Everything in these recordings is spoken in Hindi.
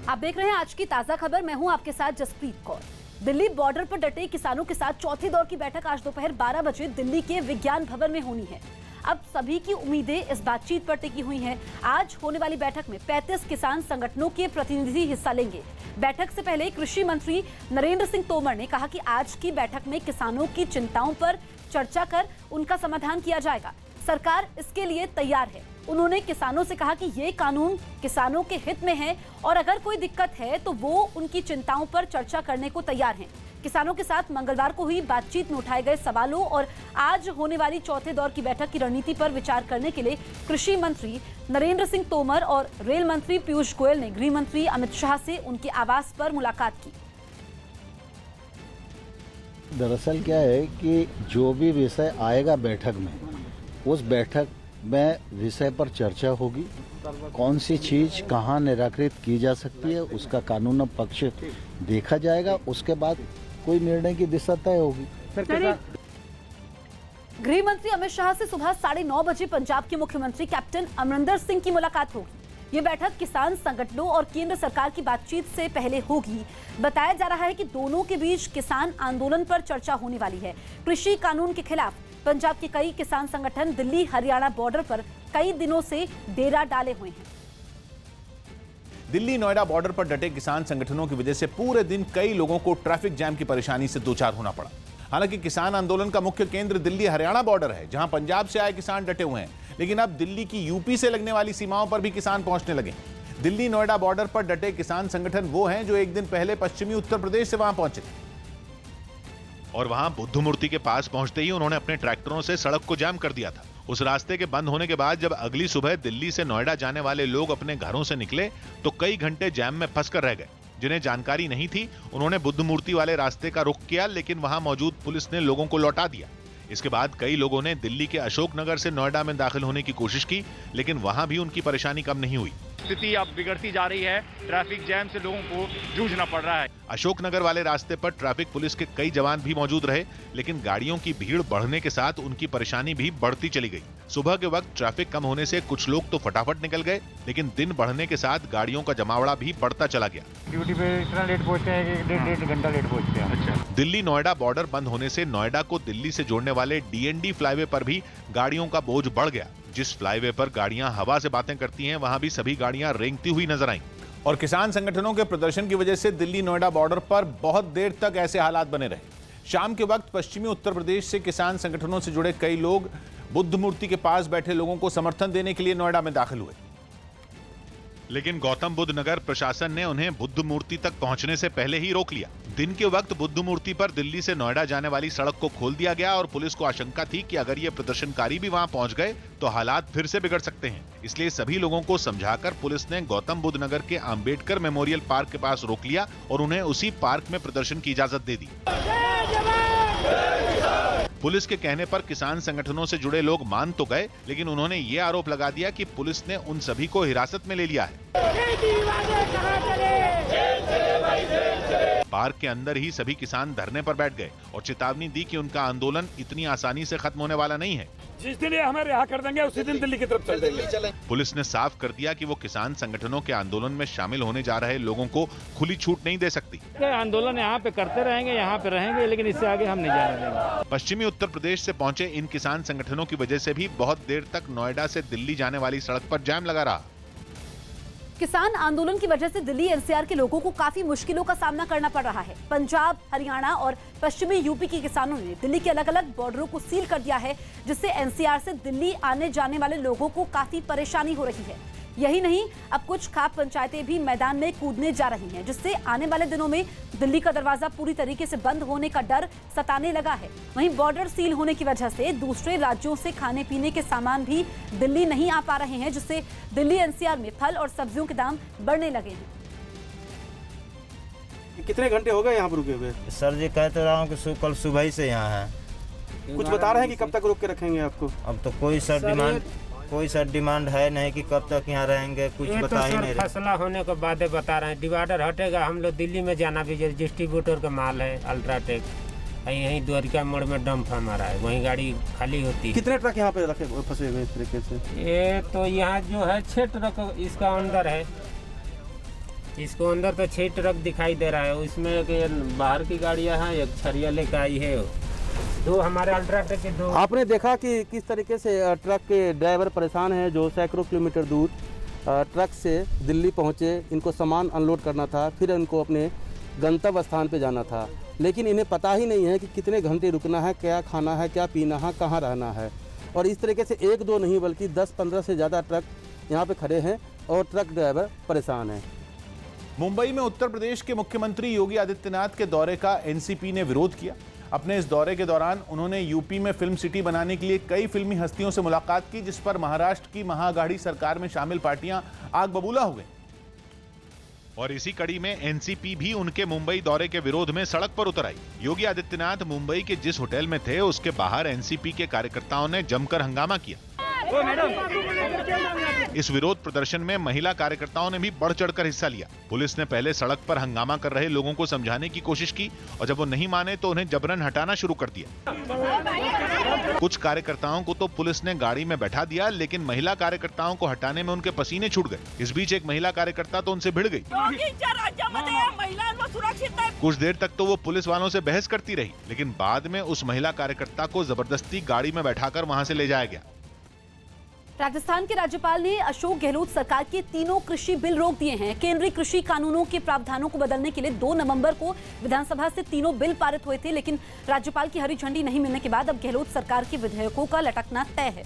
आप देख रहे हैं आज की ताजा खबर। मैं हूं आपके साथ जसप्रीत कौर। दिल्ली बॉर्डर पर डटे किसानों के साथ चौथे दौर की बैठक आज दोपहर 12 बजे दिल्ली के विज्ञान भवन में होनी है। अब सभी की उम्मीदें इस बातचीत पर टिकी हुई हैं। आज होने वाली बैठक में 35 किसान संगठनों के प्रतिनिधि हिस्सा लेंगे। बैठक से पहले कृषि मंत्री नरेंद्र सिंह तोमर ने कहा कि आज की बैठक में किसानों की चिंताओं पर चर्चा कर उनका समाधान किया जाएगा। सरकार इसके लिए तैयार है। उन्होंने किसानों से कहा कि ये कानून किसानों के हित में है और अगर कोई दिक्कत है तो वो उनकी चिंताओं पर चर्चा करने को तैयार हैं। किसानों के साथ मंगलवार को हुई बातचीत में उठाए गए सवालों और आज होने वाली चौथे दौर की बैठक की रणनीति पर विचार करने के लिए कृषि मंत्री नरेंद्र सिंह तोमर और रेल मंत्री पीयूष गोयल ने गृह मंत्री अमित शाह से उनके आवास पर मुलाकात की। दरअसल क्या है कि जो भी विषय आएगा बैठक में, उस बैठक में विषय पर चर्चा होगी। कौन सी चीज कहाँ निराकृत की जा सकती है उसका कानून पक्ष देखा जाएगा। उसके बाद कोई निर्णय की दिशा तय होगी। गृह मंत्री अमित शाह से सुबह 9:30 बजे पंजाब के मुख्यमंत्री कैप्टन अमरिंदर सिंह की मुलाकात होगी। ये बैठक किसान संगठनों और केंद्र सरकार की बातचीत से पहले होगी। बताया जा रहा है कि दोनों के बीच किसान आंदोलन पर चर्चा होने वाली है। कृषि कानून के खिलाफ पंजाब के कई किसान संगठन दिल्ली हरियाणा बॉर्डर पर कई दिनों से डेरा डाले हुए हैं। दिल्ली नोएडा बॉर्डर पर डटे किसान संगठनों की वजह से पूरे दिन कई लोगों को ट्रैफिक जैम की परेशानी से दो चार होना पड़ा। हालांकि किसान आंदोलन का मुख्य केंद्र दिल्ली हरियाणा बॉर्डर है, जहां पंजाब से आए किसान डटे हुए हैं। लेकिन अब दिल्ली की यूपी से लगने वाली सीमाओं पर भी किसान पहुंचने लगे। दिल्ली नोएडा बॉर्डर पर डटे किसान संगठन वो हैं जो एक दिन पहले पश्चिमी उत्तर प्रदेश से वहां पहुंचे और वहां बुद्ध मूर्ति के पास पहुंचते ही उन्होंने अपने ट्रैक्टरों से सड़क को जाम कर दिया था। उस रास्ते के बंद होने के बाद जब अगली सुबह दिल्ली से नोएडा जाने वाले लोग अपने घरों से निकले तो कई घंटे जैम में फंसकर रह गए। जिन्हें जानकारी नहीं थी उन्होंने बुद्ध मूर्ति वाले रास्ते का रुख किया, लेकिन वहां मौजूद पुलिस ने लोगों को लौटा दिया। इसके बाद कई लोगों ने दिल्ली के अशोकनगर से नोएडा में दाखिल होने की कोशिश की, लेकिन वहां भी उनकी परेशानी कम नहीं हुई। स्थिति अब बिगड़ती जा रही है। ट्रैफिक जैम से लोगों को जूझना पड़ रहा है। अशोकनगर वाले रास्ते पर ट्रैफिक पुलिस के कई जवान भी मौजूद रहे, लेकिन गाड़ियों की भीड़ बढ़ने के साथ उनकी परेशानी भी बढ़ती चली गई। सुबह के वक्त ट्रैफिक कम होने से कुछ लोग तो फटाफट निकल गए, लेकिन दिन बढ़ने के साथ गाड़ियों का जमावड़ा भी बढ़ता चला गया। ड्यूटी पे इतना लेट पहुंचते हैं कि डेढ़ घंटा लेट पहुंचते हैं। अच्छा। दिल्ली नोएडा बॉर्डर बंद होने से नोएडा को दिल्ली से जोड़ने वाले डीएनडी फ्लाईवे पर भी गाड़ियों का बोझ बढ़ गया। जिस फ्लाईवे पर गाड़ियां हवा से बातें करती हैं, वहां भी सभी गाड़ियां रेंगती हुई नजर आईं। और किसान संगठनों के प्रदर्शन की वजह से दिल्ली नोएडा बॉर्डर पर बहुत देर तक ऐसे हालात बने रहे। शाम के वक्त पश्चिमी उत्तर प्रदेश से किसान संगठनों से जुड़े कई लोग बुद्ध मूर्ति के पास बैठे लोगों को समर्थन देने के लिए नोएडा में दाखिल हुए, लेकिन गौतम बुद्ध नगर प्रशासन ने उन्हें बुद्ध मूर्ति तक पहुंचने से पहले ही रोक लिया। दिन के वक्त बुद्ध मूर्ति पर दिल्ली से नोएडा जाने वाली सड़क को खोल दिया गया और पुलिस को आशंका थी कि अगर ये प्रदर्शनकारी भी वहां पहुंच गए तो हालात फिर से बिगड़ सकते हैं। इसलिए सभी लोगों को समझाकर पुलिस ने गौतम बुद्ध नगर के अंबेडकर मेमोरियल पार्क के पास रोक लिया और उन्हें उसी पार्क में प्रदर्शन की इजाजत दे दी। पुलिस के कहने पर किसान संगठनों से जुड़े लोग मान तो गए, लेकिन उन्होंने ये आरोप लगा दिया कि पुलिस ने उन सभी को हिरासत में ले लिया है। पार्क के अंदर ही सभी किसान धरने पर बैठ गए और चेतावनी दी कि उनका आंदोलन इतनी आसानी से खत्म होने वाला नहीं है। जिस दिन ये हमें रिहा कर देंगे उसी दिन दिल्ली की तरफ चल देंगे। पुलिस ने साफ कर दिया कि वो किसान संगठनों के आंदोलन में शामिल होने जा रहे लोगों को खुली छूट नहीं दे सकती। आंदोलन यहाँ पे करते रहेंगे, यहाँ पे रहेंगे, लेकिन इससे आगे हम नहीं जाने देंगे। पश्चिमी उत्तर प्रदेश से पहुंचे इन किसान संगठनों की वजह से भी बहुत देर तक नोएडा से दिल्ली जाने वाली सड़क पर जाम लगा रहा। किसान आंदोलन की वजह से दिल्ली एनसीआर के लोगों को काफी मुश्किलों का सामना करना पड़ रहा है। पंजाब, हरियाणा और पश्चिमी यूपी के किसानों ने दिल्ली के अलग अलग बॉर्डरों को सील कर दिया है, जिससे एनसीआर से दिल्ली आने जाने वाले लोगों को काफी परेशानी हो रही है। यही नहीं, अब कुछ खाप पंचायतें भी मैदान में कूदने जा रही हैं, जिससे आने वाले दिनों में दिल्ली का दरवाजा पूरी तरीके से बंद होने का डर सताने लगा है। वहीं बॉर्डर सील होने की वजह से दूसरे राज्यों से खाने पीने के सामान भी दिल्ली नहीं आ पा रहे हैं, जिससे दिल्ली एनसीआर में फल और सब्जियों के दाम बढ़ने लगे हैं। कितने घंटे हो गए यहाँ पर रुके हुए? सर जी कह तो रहा हूँ कि कल सुबह ही से यहाँ है। कुछ बता रहे हैं कि कब तक रोक के रखेंगे आपको? अब तो कोई सर डिमांड है नहीं कि कब तक यहाँ रहेंगे, कुछ बता ही नहीं रहे। फैसला होने के बाद बता रहे हैं। डिवाइडर हटेगा, हम लोग दिल्ली में जाना भी डिस्ट्रीब्यूटर का माल है अल्ट्राटेक, यहीं द्वारिका मोड़ में डंप हमारा है, वहीं गाड़ी खाली होती है। कितने ट्रक यहाँ पे रखे फंसे हुए इस तरीके से? ये तो यहाँ जो है 6 ट्रक इसका अंदर है, इसको अंदर तो 6 ट्रक दिखाई दे रहा है, उसमें एक बाहर की गाड़ियां हैं, एक छरिया लेकर आई है, 2 हमारे अल्ट्राटेक के 2। आपने देखा कि किस तरीके से ट्रक के ड्राइवर परेशान हैं, जो सैकड़ों किलोमीटर दूर ट्रक से दिल्ली पहुंचे। इनको सामान अनलोड करना था, फिर इनको अपने गंतव्य स्थान पे जाना था, लेकिन इन्हें पता ही नहीं है कि कितने घंटे रुकना है, क्या खाना है, क्या पीना है, कहाँ रहना है। और इस तरीके से 1-2 नहीं बल्कि 10-15 से ज़्यादा ट्रक यहाँ पे खड़े हैं और ट्रक ड्राइवर परेशान हैं। मुंबई में उत्तर प्रदेश के मुख्यमंत्री योगी आदित्यनाथ के दौरे का एनसीपी ने विरोध किया। अपने इस दौरे के दौरान उन्होंने यूपी में फिल्म सिटी बनाने के लिए कई फिल्मी हस्तियों से मुलाकात की, जिस पर महाराष्ट्र की महाअघाड़ी सरकार में शामिल पार्टियां आग बबूला हो गई। और इसी कड़ी में एनसीपी भी उनके मुंबई दौरे के विरोध में सड़क पर उतर आई। योगी आदित्यनाथ मुंबई के जिस होटल में थे, उसके बाहर एनसीपी के कार्यकर्ताओं ने जमकर हंगामा किया। इस विरोध प्रदर्शन में महिला कार्यकर्ताओं ने भी बढ़ चढ़कर हिस्सा लिया। पुलिस ने पहले सड़क पर हंगामा कर रहे लोगों को समझाने की कोशिश की और जब वो नहीं माने तो उन्हें जबरन हटाना शुरू कर दिया। कुछ कार्यकर्ताओं को तो पुलिस ने गाड़ी में बैठा दिया, लेकिन महिला कार्यकर्ताओं को हटाने में उनके पसीने छूट गए। इस बीच एक महिला कार्यकर्ता तो उनसे भिड़ गई। कुछ देर तक तो वो पुलिस वालों से बहस करती रही, लेकिन बाद में उस महिला कार्यकर्ता को जबरदस्ती गाड़ी में बैठाकर वहां से ले जाया गया। राजस्थान के राज्यपाल ने अशोक गहलोत सरकार के तीनों कृषि बिल रोक दिए हैं। केंद्रीय कृषि कानूनों के प्रावधानों को बदलने के लिए 2 नवंबर को विधानसभा से तीनों बिल पारित हुए थे, लेकिन राज्यपाल की हरी झंडी नहीं मिलने के बाद अब गहलोत सरकार के विधेयकों का लटकना तय है।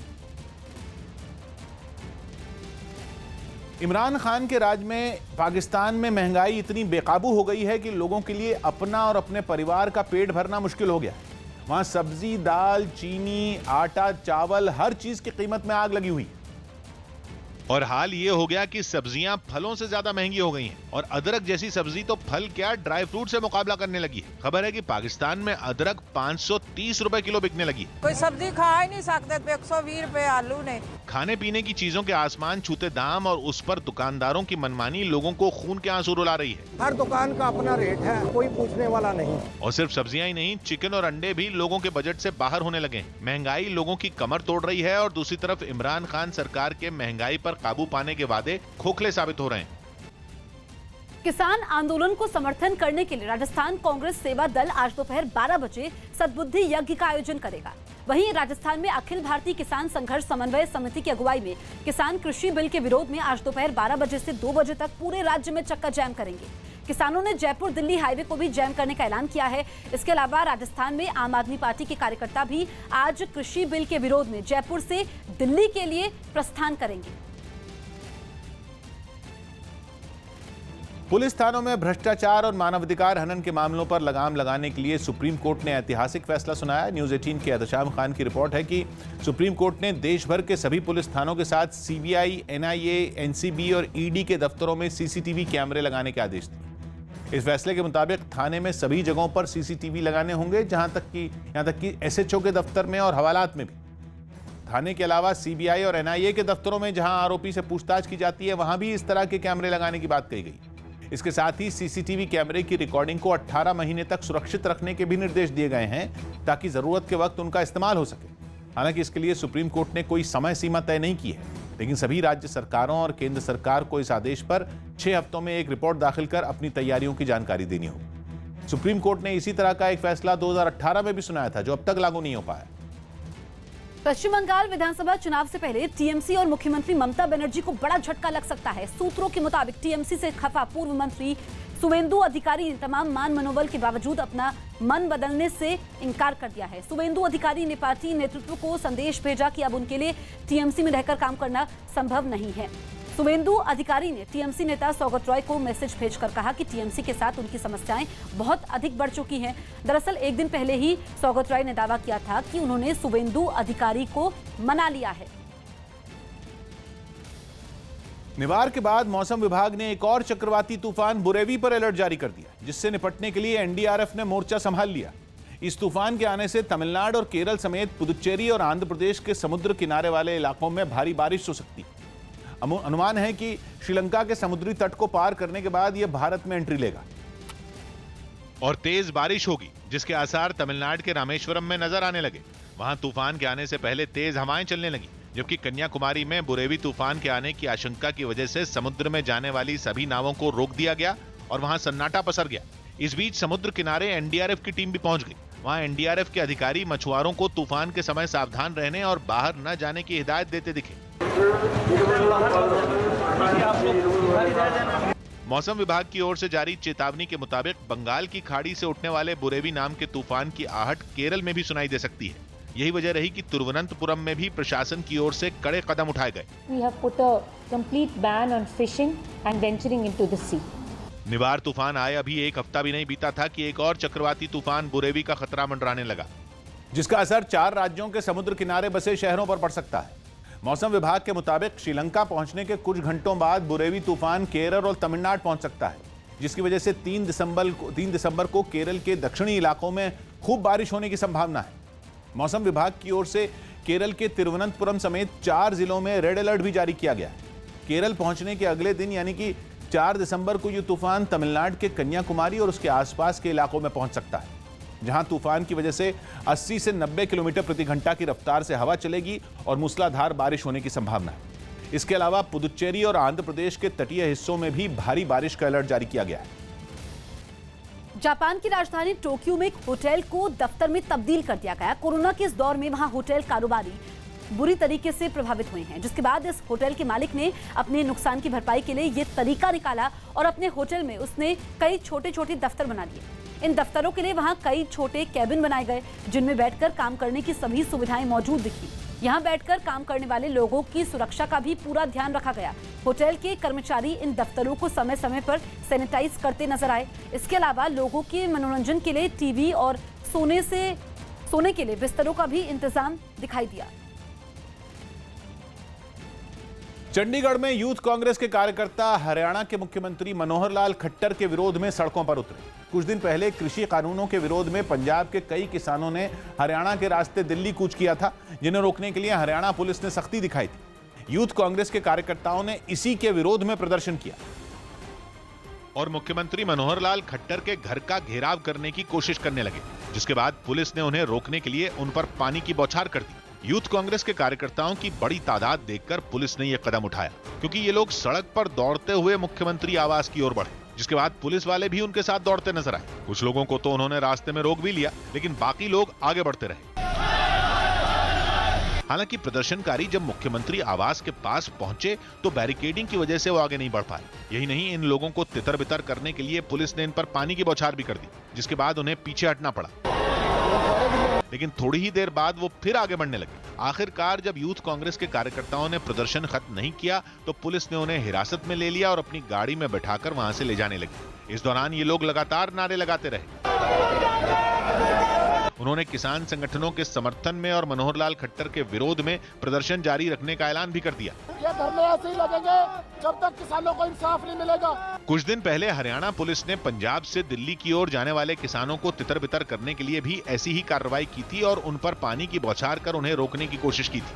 इमरान खान के राज में पाकिस्तान में महंगाई इतनी बेकाबू हो गई है कि लोगों के लिए अपना और अपने परिवार का पेट भरना मुश्किल हो गया। वहां सब्जी, दाल, चीनी, आटा, चावल, हर चीज की कीमत में आग लगी हुई। और हाल ये हो गया कि सब्जियां फलों से ज्यादा महंगी हो गई हैं और अदरक जैसी सब्जी तो फल क्या ड्राई फ्रूट से मुकाबला करने लगी है। खबर है कि पाकिस्तान में अदरक 530 रुपए किलो बिकने लगी। कोई सब्जी खा ही नहीं सकते, 120 रुपए आलू ने। खाने पीने की चीजों के आसमान छूते दाम और उस पर दुकानदारों की मनमानी लोगों को खून के आंसू रुला रही है। हर दुकान का अपना रेट है, कोई पूछने वाला नहीं। और सिर्फ सब्जियां ही नहीं, चिकन और अंडे भी लोगों के बजट से बाहर होने लगे। महंगाई लोगों की कमर तोड़ रही है और दूसरी तरफ इमरान खान सरकार के महंगाई पर काबू पाने के वादे खोखले साबित हो रहे हैं। किसान आंदोलन को समर्थन करने के लिए राजस्थान कांग्रेस सेवा दल आज दोपहर 12 बजे सद्बुद्धि यज्ञ का आयोजन करेगा। वहीं राजस्थान में अखिल भारतीय किसान संघर्ष समन्वय समिति की अगुवाई में किसान कृषि बिल के विरोध में आज दोपहर 12 बजे से 2 बजे तक पूरे राज्य में चक्का जाम करेंगे। किसानों ने जयपुर दिल्ली हाईवे को भी जैम करने का ऐलान किया है। इसके अलावा राजस्थान में आम आदमी पार्टी के कार्यकर्ता भी आज कृषि बिल के विरोध में जयपुर से दिल्ली के लिए प्रस्थान करेंगे। पुलिस थानों में भ्रष्टाचार और मानवाधिकार हनन के मामलों पर लगाम लगाने के लिए सुप्रीम कोर्ट ने ऐतिहासिक फैसला सुनाया। न्यूज़ 18 के एहतशाम खान की रिपोर्ट है कि सुप्रीम कोर्ट ने देश भर के सभी पुलिस थानों के साथ सीबीआई, एनआईए, एनसीबी और ईडी के दफ्तरों में सीसीटीवी कैमरे लगाने के आदेश दिए। इस फैसले के मुताबिक थाने में सभी जगहों पर सीसीटीवी लगाने होंगे, यहां तक कि एसएचओ के दफ्तर में और हवालात में भी। थाने के अलावा सीबीआई और एनआईए के दफ्तरों में जहां आरोपी से पूछताछ की जाती है, वहां भी इस तरह के कैमरे लगाने की बात कही गई। इसके साथ ही सीसीटीवी कैमरे की रिकॉर्डिंग को 18 महीने तक सुरक्षित रखने के भी निर्देश दिए गए हैं, ताकि जरूरत के वक्त उनका इस्तेमाल हो सके। हालांकि इसके लिए सुप्रीम कोर्ट ने कोई समय सीमा तय नहीं की है, लेकिन सभी राज्य सरकारों और केंद्र सरकार को इस आदेश पर 6 हफ्तों में एक रिपोर्ट दाखिल कर अपनी तैयारियों की जानकारी देनी होगी। सुप्रीम कोर्ट ने इसी तरह का एक फैसला 2018 में भी सुनाया था, जो अब तक लागू नहीं हो पाया। पश्चिम बंगाल विधानसभा चुनाव से पहले टीएमसी और मुख्यमंत्री ममता बनर्जी को बड़ा झटका लग सकता है। सूत्रों के मुताबिक टीएमसी से खफा पूर्व मंत्री सुवेंदु अधिकारी ने तमाम मान मनोबल के बावजूद अपना मन बदलने से इनकार कर दिया है। सुवेंदु अधिकारी ने पार्टी नेतृत्व को संदेश भेजा कि अब उनके लिए टीएमसी में रहकर काम करना संभव नहीं है। सुवेंदु अधिकारी ने टीएमसी नेता सौगत रॉय को मैसेज भेजकर कहा कि टीएमसी के साथ उनकी समस्याएं बहुत अधिक बढ़ चुकी हैं। दरअसल एक दिन पहले ही सौगत रॉय ने दावा किया था कि उन्होंने सुवेंदु अधिकारी को मना लिया है। निवार के बाद मौसम विभाग ने एक और चक्रवाती तूफान बुरेवी पर अलर्ट जारी कर दिया, जिससे निपटने के लिए एनडीआरएफ ने मोर्चा संभाल लिया। इस तूफान के आने से तमिलनाडु और केरल समेत पुदुचेरी और आंध्र प्रदेश के समुद्र किनारे वाले इलाकों में भारी बारिश हो सकती है। अनुमान है कि श्रीलंका के समुद्री तट को पार करने के बाद यह भारत में एंट्री लेगा और तेज बारिश होगी, जिसके आसार तमिलनाडु के रामेश्वरम में नजर आने लगे। वहां तूफान के आने से पहले तेज हवाएं चलने लगी। जबकि कन्याकुमारी में बुरेवी तूफान के आने की आशंका की वजह से समुद्र में जाने वाली सभी नावों को रोक दिया गया और वहां सन्नाटा पसर गया। इस बीच समुद्र किनारे एनडीआरएफ की टीम भी पहुंच गई। वहां एनडीआरएफ के अधिकारी मछुआरों को तूफान के समय सावधान रहने और बाहर न जाने की हिदायत देते दिखे। मौसम विभाग की ओर से जारी चेतावनी के मुताबिक बंगाल की खाड़ी से उठने वाले बुरेवी नाम के तूफान की आहट केरल में भी सुनाई दे सकती है। यही वजह रही कि तिरुवनंतपुरम में भी प्रशासन की ओर से कड़े कदम उठाए गए। We have put a complete ban on fishing and venturing into the sea. निवार तूफान आए अभी एक हफ्ता भी नहीं बीता था कि एक और चक्रवाती तूफान बुरेवी का खतरा मंडराने लगा, जिसका असर 4 राज्यों के समुद्र किनारे बसे शहरों पर पड़ सकता है। मौसम विभाग के मुताबिक श्रीलंका पहुंचने के कुछ घंटों बाद बुरेवी तूफान केरल और तमिलनाडु पहुंच सकता है, जिसकी वजह से 3 दिसंबर को केरल के दक्षिणी इलाकों में खूब बारिश होने की संभावना है। मौसम विभाग की ओर से केरल के तिरुवनंतपुरम समेत 4 जिलों में रेड अलर्ट भी जारी किया गया है। केरल पहुंचने के अगले दिन यानी कि 4 दिसंबर को यह तूफान तमिलनाडु के कन्याकुमारी और उसके आसपास के इलाकों में पहुंच सकता है, जहां तूफान की वजह से 80 से 90 किलोमीटर प्रति घंटा की रफ्तार से हवा चलेगी और मूसलाधार बारिश होने की संभावना है। इसके अलावा पुदुचेरी और आंध्र प्रदेश के तटीय हिस्सों में भी भारी बारिश का अलर्ट जारी किया गया है। जापान की राजधानी टोक्यो में एक होटल को दफ्तर में तब्दील कर दिया गया। कोरोना के इस दौर में वहां होटल कारोबारी बुरी तरीके से प्रभावित हुए हैं, जिसके बाद इस होटल के मालिक ने अपने नुकसान की भरपाई के लिए ये तरीका निकाला और अपने होटल में उसने कई छोटे छोटे दफ्तर बना दिए। इन दफ्तरों के लिए वहां कई छोटे कैबिन बनाए गए, जिनमें बैठकर काम करने की सभी सुविधाएं मौजूद दिखी। यहां बैठकर काम करने वाले लोगों की सुरक्षा का भी पूरा ध्यान रखा गया। होटल के कर्मचारी इन दफ्तरों को समय समय पर सैनिटाइज करते नजर आए। इसके अलावा लोगों के मनोरंजन के लिए टीवी और सोने के लिए बिस्तरों का भी इंतजाम दिखाई दिया। चंडीगढ़ में यूथ कांग्रेस के कार्यकर्ता हरियाणा के मुख्यमंत्री मनोहर लाल खट्टर के विरोध में सड़कों पर उतरे। कुछ दिन पहले कृषि कानूनों के विरोध में पंजाब के कई किसानों ने हरियाणा के रास्ते दिल्ली कूच किया था, जिन्हें रोकने के लिए हरियाणा पुलिस ने सख्ती दिखाई थी। यूथ कांग्रेस के कार्यकर्ताओं ने इसी के विरोध में प्रदर्शन किया और मुख्यमंत्री मनोहर लाल खट्टर के घर का घेराव करने की कोशिश करने लगे, जिसके बाद पुलिस ने उन्हें रोकने के लिए उन पर पानी की बौछार कर दी। यूथ कांग्रेस के कार्यकर्ताओं की बड़ी तादाद देखकर पुलिस ने यह कदम उठाया, क्योंकि ये लोग सड़क पर दौड़ते हुए मुख्यमंत्री आवास की ओर बढ़े, जिसके बाद पुलिस वाले भी उनके साथ दौड़ते नजर आए। कुछ लोगों को तो उन्होंने रास्ते में रोक भी लिया, लेकिन बाकी लोग आगे बढ़ते रहे। हालांकि प्रदर्शनकारी जब मुख्यमंत्री आवास के पास पहुंचे तो बैरिकेडिंग की वजह से वो आगे नहीं बढ़ पाए। यही नहीं, इन लोगों को तितर बितर करने के लिए पुलिस ने इन पर पानी की बौछार भी कर दी, जिसके बाद उन्हें पीछे हटना पड़ा। लेकिन थोड़ी ही देर बाद वो फिर आगे बढ़ने लगे। आखिरकार जब यूथ कांग्रेस के कार्यकर्ताओं ने प्रदर्शन खत्म नहीं किया तो पुलिस ने उन्हें हिरासत में ले लिया और अपनी गाड़ी में बैठाकर वहां से ले जाने लगी। इस दौरान ये लोग लगातार नारे लगाते रहे। उन्होंने किसान संगठनों के समर्थन में और मनोहर लाल खट्टर के विरोध में प्रदर्शन जारी रखने का ऐलान भी कर दिया। ये धरने ऐसे ही लगेंगे जब तक किसानों को इंसाफ नहीं मिलेगा। कुछ दिन पहले हरियाणा पुलिस ने पंजाब से दिल्ली की ओर जाने वाले किसानों को तितर बितर करने के लिए भी ऐसी ही कार्रवाई की थी और उन पर पानी की बौछार कर उन्हें रोकने की कोशिश की थी।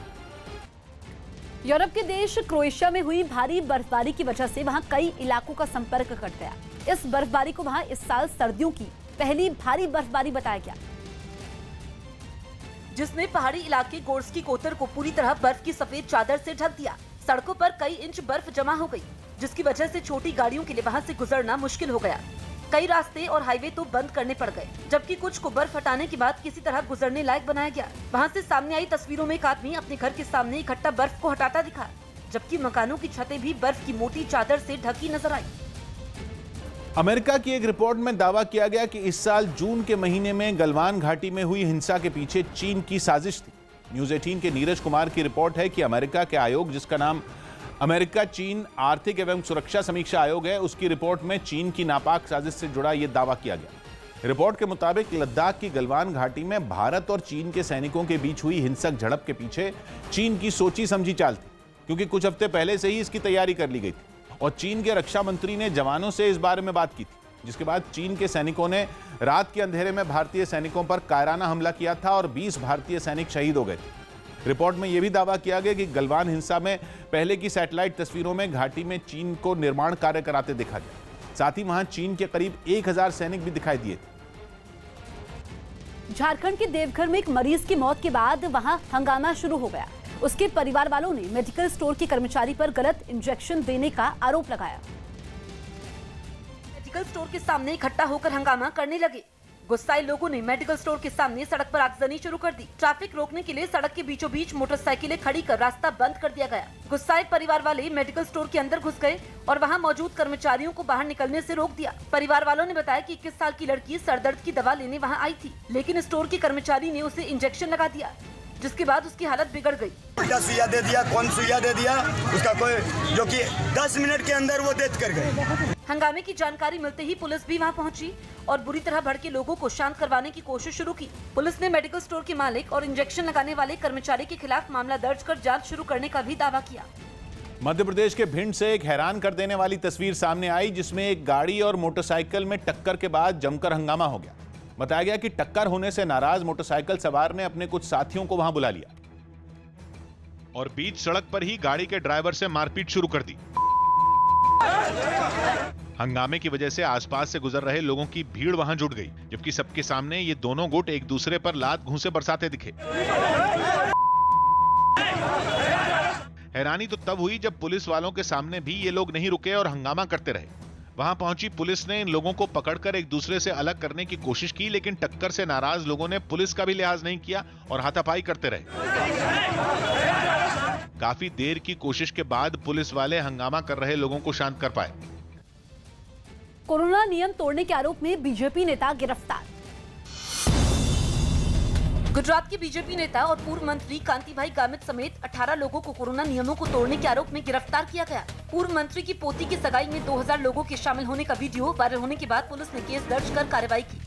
यूरोप के देश क्रोएशिया में हुई भारी बर्फबारी की वजह से वहां कई इलाकों का संपर्क कट गया। इस बर्फबारी को वहां इस साल सर्दियों की पहली भारी बर्फबारी बताया गया, जिसने पहाड़ी इलाके गोर्स्की कोतर को पूरी तरह बर्फ की सफेद चादर से ढक दिया। सड़कों पर कई इंच बर्फ जमा हो गई, जिसकी वजह से छोटी गाड़ियों के लिए वहां से गुजरना मुश्किल हो गया। कई रास्ते और हाईवे तो बंद करने पड़ गए, जबकि कुछ को बर्फ हटाने के बाद किसी तरह गुजरने लायक बनाया गया। वहां से सामने आई तस्वीरों में एक आदमी अपने घर के सामने इकट्ठा बर्फ को हटाता दिखा, जबकि मकानों की छतें भी बर्फ की मोटी चादर से ढकी नजर आई। अमेरिका की एक रिपोर्ट में दावा किया गया कि इस साल जून के महीने में गलवान घाटी में हुई हिंसा के पीछे चीन की साजिश थी। न्यूज़ 18 के नीरज कुमार की रिपोर्ट है कि अमेरिका के आयोग, जिसका नाम अमेरिका चीन आर्थिक एवं सुरक्षा समीक्षा आयोग है, उसकी रिपोर्ट में चीन की नापाक साजिश से जुड़ा यह दावा किया गया। रिपोर्ट के मुताबिक लद्दाख की गलवान घाटी में भारत और चीन के सैनिकों के बीच हुई हिंसक झड़प के पीछे चीन की सोची समझी चाल थी, क्योंकि कुछ हफ्ते पहले से ही इसकी तैयारी कर ली गई थी और चीन के रक्षा मंत्री ने जवानों से इस बारे में बात की थी, जिसके बाद चीन के सैनिकों ने रात के अंधेरे में भारतीय सैनिकों पर कायराना हमला किया था और 20 भारतीय सैनिक शहीद हो गए थे। रिपोर्ट में यह भी दावा किया गया कि गलवान हिंसा में पहले की सैटेलाइट तस्वीरों में घाटी में चीन को निर्माण कार्य कराते देखा गया। साथ ही वहां चीन के करीब 1000 सैनिक भी दिखाई दिए थे। झारखंड के देवघर में एक मरीज की मौत के बाद वहां हंगामा शुरू हो गया। उसके परिवार वालों ने मेडिकल स्टोर के कर्मचारी पर गलत इंजेक्शन देने का आरोप लगाया। मेडिकल स्टोर के सामने इकट्ठा होकर हंगामा करने लगे। गुस्साए लोगों ने मेडिकल स्टोर के सामने सड़क पर आगजनी शुरू कर दी। ट्रैफिक रोकने के लिए सड़क के बीचों बीच मोटरसाइकिलें खड़ी कर रास्ता बंद कर दिया गया। गुस्साए परिवार वाले मेडिकल स्टोर के अंदर घुस गए और वहां मौजूद कर्मचारियों को बाहर निकलने से रोक दिया। परिवार वालों ने बताया कि 21 साल की लड़की सरदर्द की दवा लेने वहां आई थी, लेकिन स्टोर के कर्मचारी ने उसे इंजेक्शन लगा दिया, जिसके बाद उसकी हालत बिगड़ गई। उल्टा सुइया दे दिया, कौन सुइया दे दिया उसका कोई, जो कि 10 मिनट के अंदर वो डेथ कर गए। हंगामे की जानकारी मिलते ही पुलिस भी वहां पहुंची और बुरी तरह भड़के लोगों को शांत करवाने की कोशिश शुरू की। पुलिस ने मेडिकल स्टोर के मालिक और इंजेक्शन लगाने वाले कर्मचारी के खिलाफ मामला दर्ज कर जांच शुरू करने का भी दावा किया। मध्य प्रदेश के भिंड से एक हैरान कर देने वाली तस्वीर सामने आई, जिसमें एक गाड़ी और मोटरसाइकिल में टक्कर के बाद जमकर हंगामा हो गया। बताया गया कि टक्कर होने से नाराज मोटरसाइकिल सवार ने अपने कुछ साथियों को वहां बुला लिया और बीच सड़क पर ही गाड़ी के ड्राइवर से मारपीट शुरू कर दी। हंगामे की वजह से आसपास से गुजर रहे लोगों की भीड़ वहां जुट गई, जबकि सबके सामने ये दोनों गुट एक दूसरे पर लात घूंसे बरसाते दिखे। हैरानी तो तब हुई जब पुलिस वालों के सामने भी ये लोग नहीं रुके और हंगामा करते रहे। वहां पहुंची पुलिस ने इन लोगों को पकड़कर एक दूसरे से अलग करने की कोशिश की, लेकिन टक्कर से नाराज लोगों ने पुलिस का भी लिहाज नहीं किया और हाथापाई करते रहे। काफी देर की कोशिश के बाद पुलिस वाले हंगामा कर रहे लोगों को शांत कर पाए। कोरोना नियम तोड़ने के आरोप में बीजेपी नेता गिरफ्तार। गुजरात के बीजेपी नेता और पूर्व मंत्री कांतिभाई गामित समेत 18 लोगों को कोरोना नियमों को तोड़ने के आरोप में गिरफ्तार किया गया। पूर्व मंत्री की पोती की सगाई में 2000 लोगों के शामिल होने का वीडियो वायरल होने के बाद पुलिस ने केस दर्ज कर कार्रवाई की।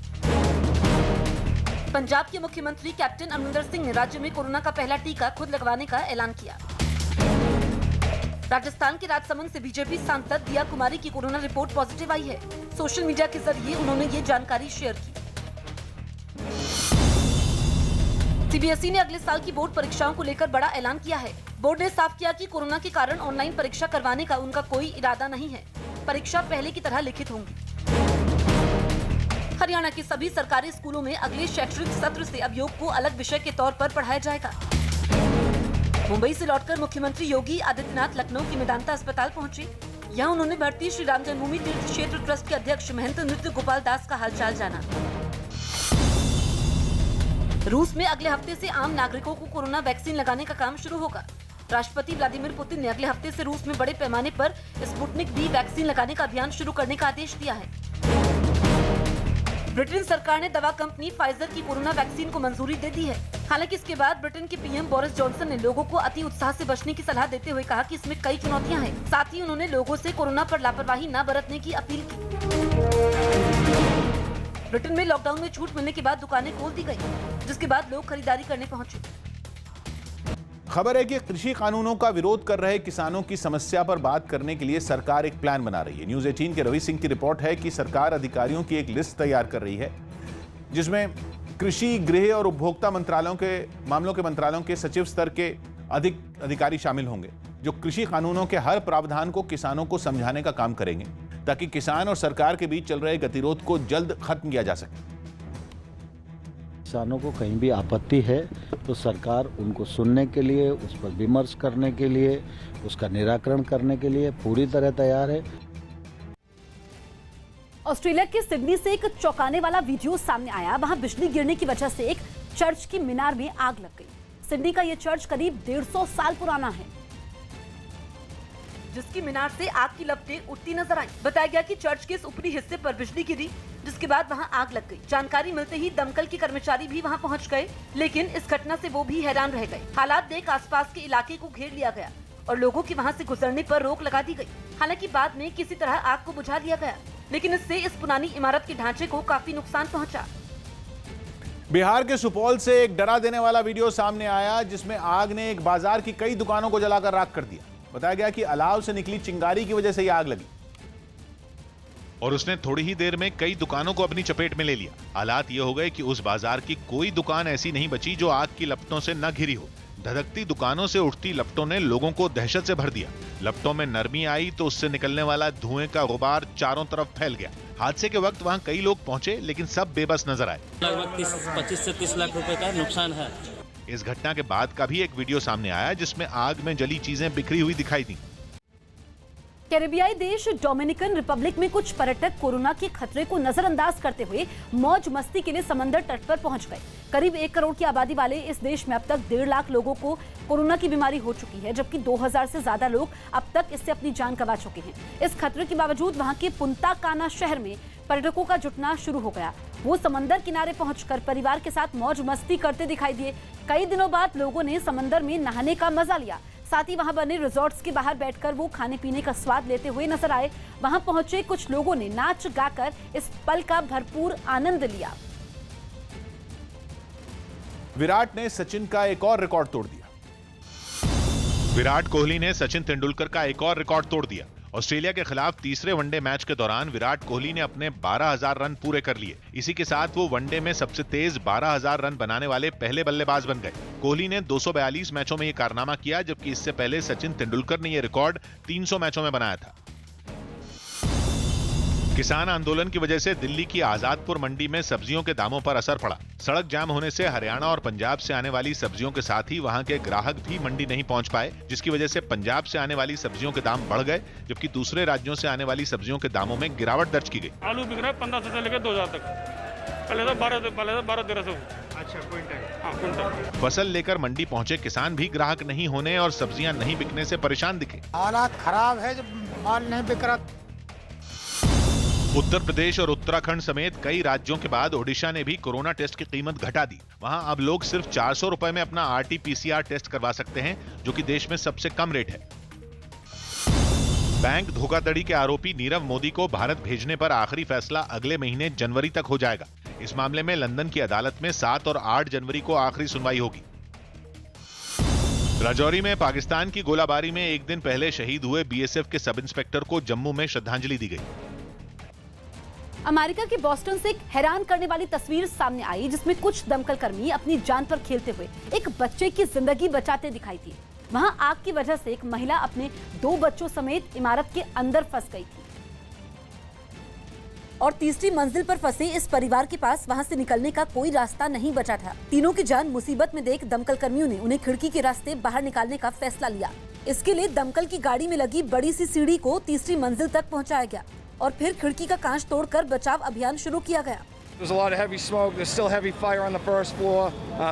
पंजाब के मुख्यमंत्री कैप्टन अमरिंदर सिंह ने राज्य में कोरोना का पहला टीका खुद लगवाने का ऐलान किया। राजस्थान के राजसमंद से बीजेपी सांसद दिया कुमारी की कोरोना रिपोर्ट पॉजिटिव आई है। सोशल मीडिया के जरिए उन्होंने ये जानकारी शेयर की। सीबीएसई ने अगले साल की बोर्ड परीक्षाओं को लेकर बड़ा ऐलान किया है। बोर्ड ने साफ किया कि कोरोना के कारण ऑनलाइन परीक्षा करवाने का उनका कोई इरादा नहीं है। परीक्षा पहले की तरह लिखित होंगी। हरियाणा के सभी सरकारी स्कूलों में अगले शैक्षणिक सत्र से अब योग को अलग विषय के तौर पर पढ़ाया जाएगा। मुंबई से लौटकर मुख्यमंत्री योगी आदित्यनाथ लखनऊ के मेदांता अस्पताल पहुंचे। यहां उन्होंने भारतीय श्री राम जन्मभूमि तीर्थ क्षेत्र ट्रस्ट के अध्यक्ष महंत नृत्य गोपाल दास का हालचाल जाना। रूस में अगले हफ्ते से आम नागरिकों को कोरोना वैक्सीन लगाने का काम शुरू होगा। राष्ट्रपति व्लादिमीर पुतिन ने अगले हफ्ते से रूस में बड़े पैमाने पर स्पुतनिक V वैक्सीन लगाने का अभियान शुरू करने का आदेश दिया है। ब्रिटेन सरकार ने दवा कंपनी फाइजर की कोरोना वैक्सीन को मंजूरी दे दी है। हालांकि इसके बाद ब्रिटेन के पीएम बोरिस जॉनसन ने लोगों को अति उत्साह से बचने की सलाह देते हुए कहा कि इसमें कई चुनौतियां हैं। साथ ही उन्होंने लोगों से कोरोना पर लापरवाही न बरतने की अपील की। ब्रिटेन में लॉकडाउन में छूट मिलने के बाद दुकानें खोल दी गई, जिसके बाद लोग खरीदारी करने पहुंचे। खबर है कि कृषि कानूनों का विरोध कर रहे किसानों की समस्या पर बात करने के लिए सरकार एक प्लान बना रही है। न्यूज़ 18 के रवि सिंह की रिपोर्ट है कि सरकार अधिकारियों की एक लिस्ट तैयार कर रही है, जिसमें कृषि, गृह और उपभोक्ता मामलों के मंत्रालयों के सचिव स्तर के अधिक अधिकारी शामिल होंगे, जो कृषि कानूनों के हर प्रावधान को किसानों को समझाने का काम करेंगे, ताकि किसान और सरकार के बीच चल रहे गतिरोध को जल्द खत्म किया जा सके। किसानों को कहीं भी आपत्ति है तो सरकार उनको सुनने के लिए, उस पर विमर्श करने के लिए, उसका निराकरण करने के लिए पूरी तरह तैयार है। ऑस्ट्रेलिया के सिडनी से एक चौंकाने वाला वीडियो सामने आया। वहां बिजली गिरने की वजह से एक चर्च की मीनार में आग लग गई। सिडनी का यह चर्च करीब 150 साल पुराना है, जिसकी मीनार से आग की लपटें उठती नजर आई। बताया गया कि चर्च के इस ऊपरी हिस्से पर बिजली गिरी, जिसके बाद वहां आग लग गई। जानकारी मिलते ही दमकल के कर्मचारी भी वहां पहुंच गए, लेकिन इस घटना से वो भी हैरान रह गए। हालात देख आसपास के इलाके को घेर लिया गया और लोगों की वहां से गुजरने पर रोक लगा दी गई। हालांकि बाद में किसी तरह आग को बुझा लिया गया, लेकिन इससे इस पुरानी इमारत के ढांचे को काफी नुकसान पहुंचा। बिहार के सुपौल से एक डरा देने वाला वीडियो सामने आया, जिसमें आग ने एक बाजार की कई दुकानों को जलाकर राख कर दिया। बताया गया कि अलाव से निकली चिंगारी की वजह से यह आग लगी और उसने थोड़ी ही देर में कई दुकानों को अपनी चपेट में ले लिया। हालात ये हो गए कि उस बाजार की कोई दुकान ऐसी नहीं बची जो आग की लपटों से न घिरी हो। धधकती दुकानों से उठती लपटों ने लोगों को दहशत से भर दिया। लपटों में नरमी आई तो उससे निकलने वाला धुएं का गुबार चारों तरफ फैल गया। हादसे के वक्त वहां कई लोग पहुंचे, लेकिन सब बेबस नजर आए। लगभग 25 से 30 लाख रुपए का नुकसान है। इस घटना के बाद का भी एक वीडियो सामने आया जिसमें आग में जली चीजें बिखरी हुई दिखाई दी। कैरेबियाई देश डोमिनिकन रिपब्लिक में कुछ पर्यटक कोरोना के खतरे को नजरअंदाज करते हुए मौज मस्ती के लिए समंदर तट पर पहुंच गए। करीब 1 करोड़ की आबादी वाले इस देश में अब तक 1.5 लाख लोगों को कोरोना की बीमारी हो चुकी है, जबकि 2000 से ज्यादा लोग अब तक इससे अपनी जान गंवा चुके हैं। इस खतरे के बावजूद वहां के पुंता काना शहर में पर्यटकों का जुटना शुरू हो गया। वो समंदर किनारे पहुंचकर परिवार के साथ मौज मस्ती करते दिखाई दिए। कई दिनों बाद लोगों ने समंदर में नहाने का मजा लिया। साथ ही वहां बने रिजॉर्ट्स के बाहर बैठकर वो खाने पीने का स्वाद लेते हुए नजर आए। वहां पहुंचे कुछ लोगों ने नाच गाकर इस पल का भरपूर आनंद लिया। विराट ने सचिन का एक और रिकॉर्ड तोड़ दिया। विराट कोहली ने सचिन तेंदुलकर का एक और रिकॉर्ड तोड़ दिया। ऑस्ट्रेलिया के खिलाफ तीसरे वनडे मैच के दौरान विराट कोहली ने अपने 12,000 रन पूरे कर लिए। इसी के साथ वो वनडे में सबसे तेज 12,000 रन बनाने वाले पहले बल्लेबाज बन गए। कोहली ने 242 मैचों में ये कारनामा किया, जबकि इससे पहले सचिन तेंदुलकर ने ये रिकॉर्ड 300 मैचों में बनाया था। किसान आंदोलन की वजह से दिल्ली की आजादपुर मंडी में सब्जियों के दामों पर असर पड़ा। सड़क जाम होने से हरियाणा और पंजाब से आने वाली सब्जियों के साथ ही वहां के ग्राहक भी मंडी नहीं पहुंच पाए, जिसकी वजह से पंजाब से आने वाली सब्जियों के दाम बढ़ गए, जबकि दूसरे राज्यों से आने वाली सब्जियों के दामों में गिरावट दर्ज की गई। आलू बिक रहा है 1500 से लेकर 2000 तक। पहले तो 12-1300। अच्छा, क्विंटल। हाँ, क्विंटल। फसल लेकर मंडी पहुंचे किसान भी ग्राहक नहीं होने और सब्जियां नहीं बिकने से परेशान दिखे। हालात खराब है, जब माल नहीं बिक रहा। उत्तर प्रदेश और उत्तराखंड समेत कई राज्यों के बाद ओडिशा ने भी कोरोना टेस्ट की कीमत घटा दी। वहां अब लोग सिर्फ 400 रुपए में अपना RT-PCR टेस्ट करवा सकते हैं, जो कि देश में सबसे कम रेट है। बैंक धोखाधड़ी के आरोपी नीरव मोदी को भारत भेजने पर आखिरी फैसला अगले महीने जनवरी तक हो जाएगा। इस मामले में लंदन की अदालत में 7 और 8 जनवरी को आखिरी सुनवाई होगी। राजौरी में पाकिस्तान की गोलाबारी में एक दिन पहले शहीद हुए BSF के सब इंस्पेक्टर को जम्मू में श्रद्धांजलि दी गई। अमेरिका के बॉस्टन से एक हैरान करने वाली तस्वीर सामने आई, जिसमें कुछ दमकल कर्मी अपनी जान पर खेलते हुए एक बच्चे की जिंदगी बचाते दिखाई दिए। वहां आग की वजह से एक महिला अपने 2 बच्चों समेत इमारत के अंदर फंस गई थी और तीसरी मंजिल पर फंसे इस परिवार के पास वहां से निकलने का कोई रास्ता नहीं बचा था। तीनों की जान मुसीबत में देख दमकल कर्मियों ने उन्हें खिड़की के रास्ते बाहर निकालने का फैसला लिया। इसके लिए दमकल की गाड़ी में लगी बड़ी सी सीढ़ी को तीसरी मंजिल तक पहुँचाया गया और फिर खिड़की का कांच तोड़कर बचाव अभियान शुरू किया गया। There's a lot of heavy smoke. There's still heavy fire on the first floor,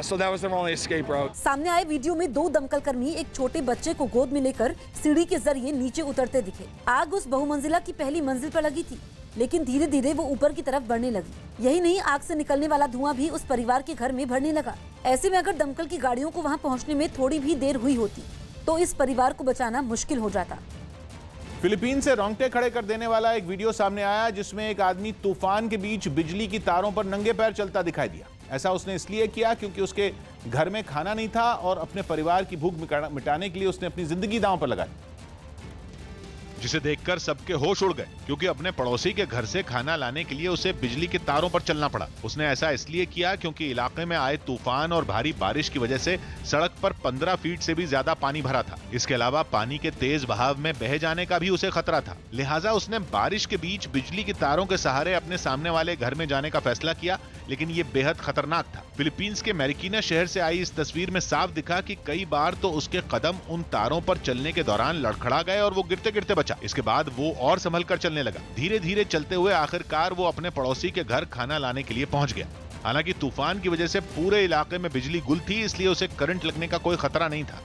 so that was their only escape route. सामने आए वीडियो में 2 दमकल कर्मी एक छोटे बच्चे को गोद में लेकर सीढ़ी के जरिए नीचे उतरते दिखे। आग उस बहुमंजिला की पहली मंजिल पर लगी थी, लेकिन धीरे धीरे वो ऊपर की तरफ बढ़ने लगी। यही नहीं, आग से निकलने वाला धुआं भी उस परिवार के घर में भरने लगा। ऐसे में अगर दमकल की गाड़ियों को वहाँ पहुँचने में थोड़ी भी देर हुई होती तो इस परिवार को बचाना मुश्किल हो जाता। फिलीपींस से रोंगटे खड़े कर देने वाला एक वीडियो सामने आया, जिसमें एक आदमी तूफान के बीच बिजली की तारों पर नंगे पैर चलता दिखाई दिया। ऐसा उसने इसलिए किया क्योंकि उसके घर में खाना नहीं था और अपने परिवार की भूख मिटाने के लिए उसने अपनी जिंदगी दांव पर लगाई, जिसे देखकर सबके होश उड़ गए, क्योंकि अपने पड़ोसी के घर से खाना लाने के लिए उसे बिजली के तारों पर चलना पड़ा। उसने ऐसा इसलिए किया क्योंकि इलाके में आए तूफान और भारी बारिश की वजह से सड़क पर 15 फीट से भी ज्यादा पानी भरा था। इसके अलावा पानी के तेज बहाव में बह जाने का भी उसे खतरा था। लिहाजा उसने बारिश के बीच बिजली के तारों के सहारे अपने सामने वाले घर में जाने का फैसला किया, लेकिन ये बेहद खतरनाक था। फिलीपींस के मैरिकीना शहर से आई इस तस्वीर में साफ दिखा कि कई बार तो उसके कदम उन तारों पर चलने के दौरान लड़खड़ा गए और वो गिरते गिरते बचा। इसके बाद वो और संभल कर चलने लगा। धीरे धीरे चलते हुए आखिरकार वो अपने पड़ोसी के घर खाना लाने के लिए पहुंच गया। हालांकि तूफान की वजह से पूरे इलाके में बिजली गुल थी, इसलिए उसे करंट लगने का कोई खतरा नहीं था।